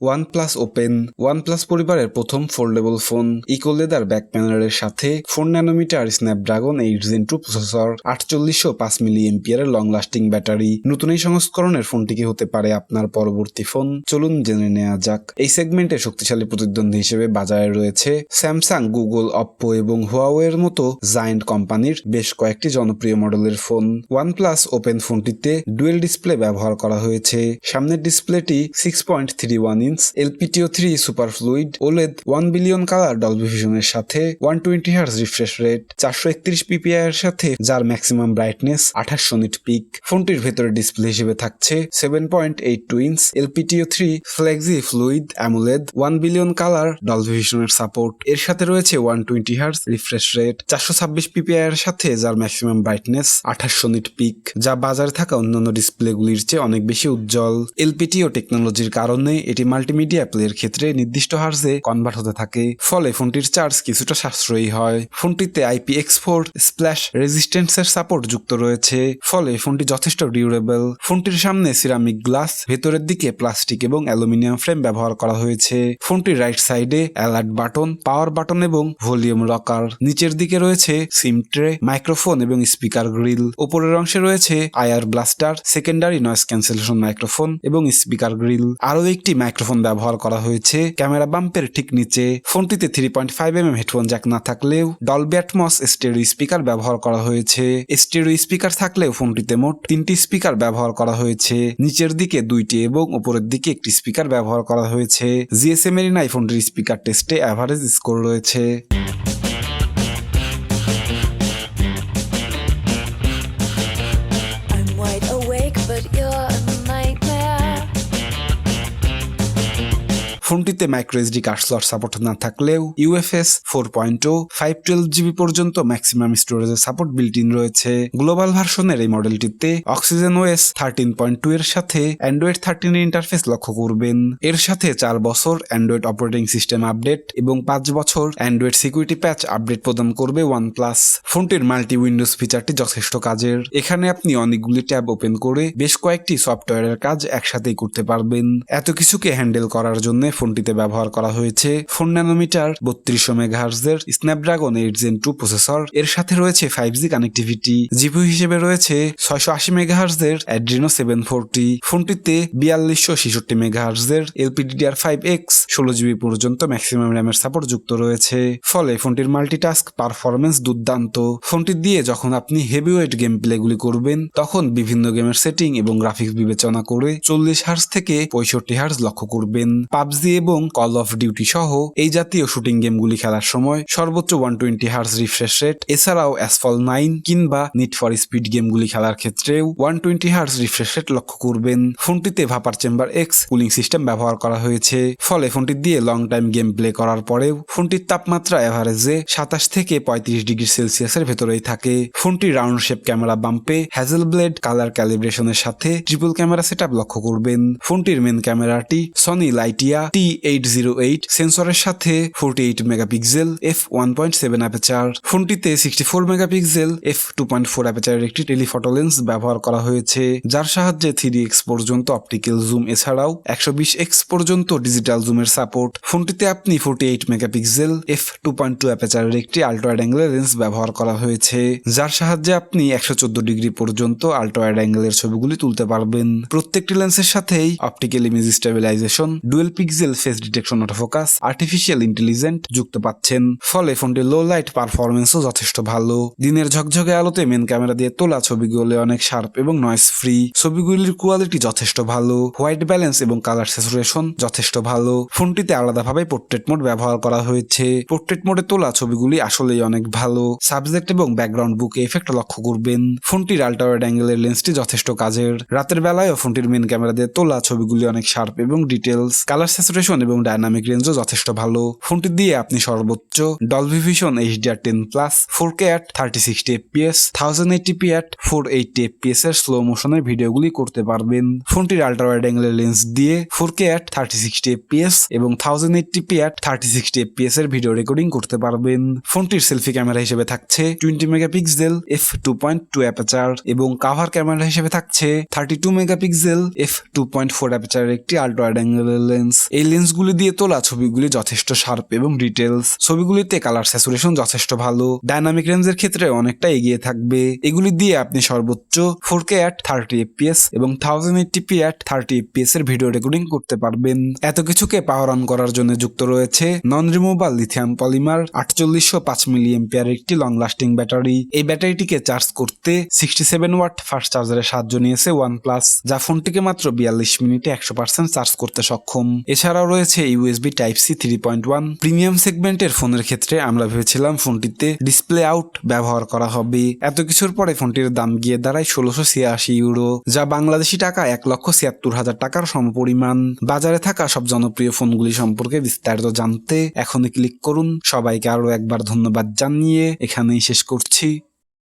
OnePlus Open OnePlus পরিবারের প্রথম foldable phone ইকোলেদার back প্যানেলের সাথে 4 ন্যানোমিটার স্ন্যাপড্রাগন 8 Gen 2 প্রসেসর 4805 মিলিঅ্যাম্পিয়ারের লং লাস্টিং ব্যাটারি। নতুন এই সংস্করণের ফোনটিকে হতে পারে আপনার পরবর্তী ফোন। চলুন জেনে নেওয়া যাক। এই সেগমেন্টে শক্তিশালী প্রতিদ্বন্দ্বী হিসেবে বাজারে রয়েছে স্যামসাং, গুগল, অপ্পো এবং হুয়াওয়ে এর মতো জায়ান্ট কোম্পানির বেশ কয়েকটি জনপ্রিয় মডেলের ফোন। OnePlus Open ফোনটিতে ডুয়েল ডিসপ্লে ব্যবহার করা হয়েছে। সামনের ডিসপ্লেটি 6.31 inch LTPO3 Super Fluid OLED 1 billion colour Dolby Vision এর সাথে 120 Hz রিফ্রেশ রেট 431 ppi এর সাথে, যার ম্যাক্সিমাম ব্রাইটনেস 2800 নিট পিক। ফোনটির ভেতরে ডিসপ্লে হিসেবে থাকছে 7.82 inch LTPO3 Flexi-fluid AMOLED 1 billion colour Dolby Vision এর সাপোর্ট। এর সাথে রয়েছে 120 Hz রিফ্রেশ রেট 426 ppi এর সাথে, যার ম্যাক্সিমাম ব্রাইটনেস 2800 নিট পিক, যা বাজারে থাকা অন্যান্য ডিসপ্লেগুলির চেয়ে অনেক বেশি উজ্জ্বল। LPTO টেকনোলজির কারণে এটি মাল্টিমিডিয়া প্লের ক্ষেত্রে নির্দিষ্ট হার্জে কনভার্ট হতে থাকে, ফলে ফোনটির চার্জ কিছুটা সাশ্রয়ী হয়। ফোনটিতে IPX4 স্প্ল্যাশ রেজিস্ট্যান্সের সাপোর্ট যুক্ত রয়েছে, ফলে ফোনটি যথেষ্ট ডিউরেবল। ফোনটির সামনে সিরামিক গ্লাস, ভেতরের দিকে প্লাস্টিক এবং অ্যালুমিনিয়াম ফ্রেম ব্যবহার করা হয়েছে। ফোনটির রাইট সাইডে অ্যালার্ট বাটন, পাওয়ার বাটন এবং ভলিউম লকার। নিচের দিকে রয়েছে সিম ট্রে, মাইক্রোফোন এবং স্পিকার গ্রিল। উপরের অংশে রয়েছে IR blaster, secondary noise cancellation microphone এবং স্পিকার গ্রিল। আরও একটি মাইক্রোফোন ব্যবহার করা হয়েছে ক্যামেরা বাম্পের ঠিক নিচে। ফোনটিতে 3.5mm হেডফোন জ্যাক না থাকলেও ডলবি অ্যাটমস স্টেরিও স্পিকার ব্যবহার করা হয়েছে। স্টেরিও স্পিকার থাকলেও ফোনটিতে মোট 3টি স্পিকার ব্যবহার করা হয়েছে। নিচের দিকে 2টি এবং উপরের দিকে একটি স্পিকার ব্যবহার করা হয়েছে। জিএসএম এরিনায় ফোনটির স্পিকার টেস্টে অ্যাভারেজ স্কোর রয়েছে। ফোনটিতে micro SD card slot support না থাকলেও UFS 4.0 512GB পর্যন্ত ম্যাক্সিমাম স্টোরেজের সাপোর্ট বিল্ট ইন রয়েছে। গ্লোবাল ভার্সনের এই মডেলটিতে অক্সিজেন OS 13.2 এর সাথে অ্যান্ড্রয়েড 13 ইন্টারফেস লক্ষ্য করবেন। এর সাথে 4 বছর অ্যান্ড্রয়েড অপারেটিং সিস্টেম আপডেট এবং 5 বছর অ্যান্ড্রয়েড সিকিউরিটি প্যাচ আপডেট প্রদান করবে OnePlus। ফোনটির মাল্টি উইন্ডোজ ফিচারটি যথেষ্ট কাজের। এখানে আপনি অনেকগুলি ট্যাব ওপেন করে বেশ কয়েকটি সফটওয়্যারের কাজ একসাথেই করতে পারবেন। এত কিছুকে হ্যান্ডেল করার জন্য ফোনটিতে ব্যবহার করা হয়েছে 4 ন্যানোমিটার 3200 MHz এর স্ন্যাপড্রাগন 8 Gen 2 প্রসেসর। এর সাথে রয়েছে 5G কানেক্টিভিটি। জিপিইউ হিসেবে রয়েছে 680 MHz এর Adreno 740। ফোনটিতে 4266 MHz এর LPDDR5x 16GB পর্যন্ত ম্যাক্সিমাম র্যামের সাপোর্ট যুক্ত রয়েছে, ফলে ফোনটির মাল্টিটাস্ক পারফরমেন্স দুর্দান্ত। ফোনটি দিয়ে যখন আপনি হেভিওয়েট গেম প্লেগুলি করবেন, তখন বিভিন্ন গেমের সেটিং এবং গ্রাফিক্স বিবেচনা করে 40 Hz থেকে 65 Hz লক্ষ্য করবেন। PUBG এবং কল অফ ডিউটি সহ এই জাতীয় শুটিং গেমগুলি খেলার সময় সর্বোচ্চ 120 Hz রিফ্রেশ রেট, এছাড়াও অ্যাসফল 9 কিংবা নিড ফর স্পিড গেমগুলি খেলার ক্ষেত্রেও 120 Hz রিফ্রেশ রেট লক্ষ্য করবেন। ফোনটিতে vapour chamber x cooling system ব্যবহার করা হয়েছে, ফলে ফোনটি দিয়ে লং টাইম গেম প্লে করার পরেও ফোনটির তাপমাত্রা এভারেজে 27 থেকে 35 ডিগ্রি সেলসিয়াসের ভেতরেই থাকে। ফোনটি রাউন্ড শেপ ক্যামেরা বাম্পে হ্যাজেল ব্লেড কালার ক্যালিব্রেশনের সাথে ট্রিপল ক্যামেরা সেটআপ লক্ষ্য করবেন। ফোনটির মেন ক্যামেরাটি সনি লাইটিয়া T808 সেন্সরের সাথে 48 মেগাপিক্সেল f1.7 অ্যাপাচার। ফোনটিতে 64 মেগাপিক্সেল f2.4 অ্যাপাচারের একটি টেলিফটো লেন্স ব্যবহার করা হয়েছে, যার সাহায্যে 3x পর্যন্ত অপটিক্যাল জুম এছাড়াও 120x পর্যন্ত ডিজিটাল জুমের সাপোর্ট। ফোনটিতে আপনি 48 মেগাপিক্সেল f2.2 অ্যাপাচারের একটি আল্ট্রা ওয়াইড অ্যাঙ্গেলের লেন্স ব্যবহার করা হয়েছে, যার সাহায্যে আপনি 114 ডিগ্রি পর্যন্ত আল্ট্রা ওয়াইড অ্যাঙ্গেলের ছবিগুলি তুলতে পারবেন। প্রত্যেকটি লেন্সের সাথেই optical image stabilisation, dual pixel face detection autofocus, artificial intelligent যুক্ত পাচ্ছেন, ফলে ফোনটির লো লাইট পারফরমেন্সও যথেষ্ট ভালো। দিনের ঝকঝকে আলোতে মেন ক্যামেরা দিয়ে তোলা ছবিগুলি অনেক শার্প এবং নয়েজ ফ্রি। ছবিগুলির কোয়ালিটি যথেষ্ট ভালো, হোয়াইট ব্যালেন্স এবং কালার স্যাচুরেশন যথেষ্ট ভালো। ফোনটিতে আলাদাভাবে পোর্ট্রেট মোড ব্যবহার করা হয়েছে। পোর্ট্রেট মোডে তোলা ছবিগুলি আসলেই অনেক ভালো। সাবজেক্ট এবং ব্যাকগ্রাউন্ড বুকে এফেক্ট লক্ষ্য করবেন। ফোনটির আল্ট্রা ওয়াইড অ্যাঙ্গেলের লেন্সটি যথেষ্ট কাজের। রাতের বেলায়ও ফোনটির মেন ক্যামেরা দিয়ে তোলা ছবিগুলি অনেক শার্প এবং ডিটেলস, কালার স্যাচুরেশন এবং ডায়নামিক রেঞ্জও যথেষ্ট ভালো। ফোনটি দিয়ে আপনি সর্বোচ্চ Dolby vision HDR10 plus 4K at 3060 fps 1080p at 480 fps এর স্লো মোশনের ভিডিওগুলি করতে পারবেন। ফোনটির আল্ট্রা ওয়াইড অ্যাঙ্গেলের লেন্স দিয়ে 4K at 3060 fps এবং 1080p at 3060 fps এর ভিডিও রেকর্ডিং করতে পারবেন। ফোনটির সেলফি ক্যামেরা হিসেবে থাকছে 20 মেগাপিক্সেল f2.2 অ্যাপাচার এবং কাভার ক্যামেরা হিসেবে থাকছে 32 মেগাপিক্সেল f2.4 অ্যাপাচারের একটি আল্ট্রা ওয়াইড অ্যাঙ্গেলের লেন্স। এই এই লেন্সগুলি দিয়ে তোলা ছবিগুলি যথেষ্ট শার্প এবং ডিটেলস, ছবিগুলিতে কালার স্যাচুরেশন যথেষ্ট ভালো, ডাইনামিক রেঞ্জের ক্ষেত্রে অনেকটা এগিয়ে থাকবে। এগুলি দিয়ে আপনি সর্বোচ্চ 4K at 30 fps এবং 1080p at 30 fps এর ভিডিও রেকর্ডিং করতে পারবেন। এত কিছুকে পাওয়ার অন করার জন্য যুক্ত রয়েছে non removable lithium polymer 4805 milliampere একটি লং লাস্টিং ব্যাটারি। এই ব্যাটারিটিকে চার্জ করতে 67 ওয়াট ফাস্ট চার্জারের সাহায্য নিয়েছে OnePlus, যা ফোনটিকে মাত্র 42 মিনিটে 100% চার্জ করতে সক্ষম। এছাড়াও রয়েছে USB Type-C 3.1। প্রিমিয়াম সেগমেন্টের ফোনের ক্ষেত্রে আমরা ভেবেছিলাম ফোনটিতে ডিসপ্লে আউট ব্যবহার করা হবে। এত কিছুর পরে ফোনটির দাম গিয়ে দাঁড়ায় 1686 ইউরো, যা বাংলাদেশি টাকা 1,76,000 টাকার সমপরিমাণ। বাজারে থাকা সব জনপ্রিয় ফোনগুলি সম্পর্কে বিস্তারিত জানতে এখনই ক্লিক করুন। সবাইকে আরো একবার ধন্যবাদ জানিয়ে এখানেই শেষ করছি।